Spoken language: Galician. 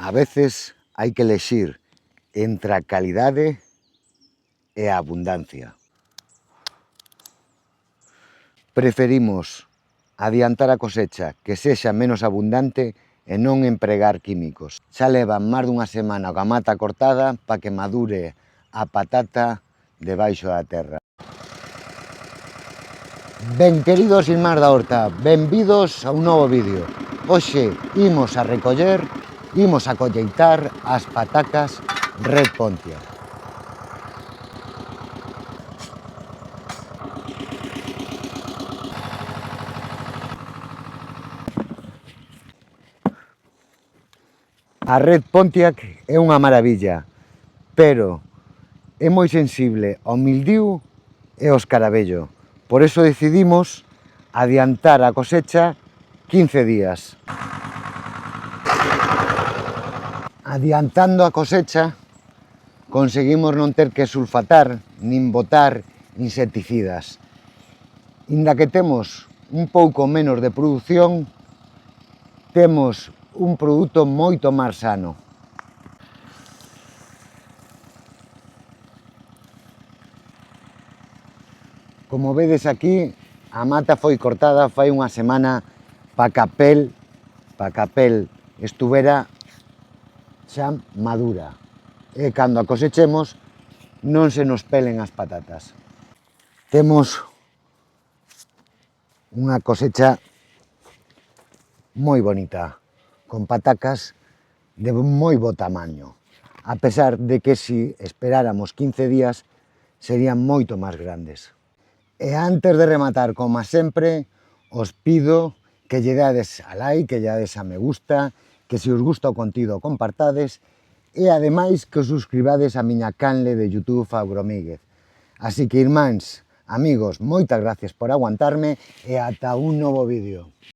A veces hai que elexir entre a calidade e a abundancia. Preferimos adiantar a cosecha que sexa menos abundante e non empregar químicos. Xa levan máis dunha semana coa mata cortada para que madure a patata debaixo da terra. Ben, queridos irmáns da horta, benvidos a un novo vídeo. Hoxe imos a recoller, imos a colleitar as patacas Red Pontiac. A Red Pontiac é unha maravilla, pero é moi sensible ao mildiu e ao escarabello. Por eso decidimos adiantar a cosecha 15 días. Adiantando a cosecha, conseguimos non ter que sulfatar nin botar insecticidas. Inda que temos un pouco menos de produción, temos un produto moito máis sano. Como vedes aquí, a mata foi cortada fai unha semana para que a pel estuvera xa madura. E cando a cosechemos non se nos pelen as patatas. Temos unha cosecha moi bonita, con patacas de moi bo tamaño, a pesar de que se esperáramos 15 días serían moito máis grandes. E antes de rematar, como sempre, os pido que lle dades a like, que lle dades a me gusta, que se os gusta o contido compartades e ademais que os suscribades a miña canle de YouTube Agromíguez. Así que, irmáns, amigos, moitas gracias por aguantarme e ata un novo vídeo.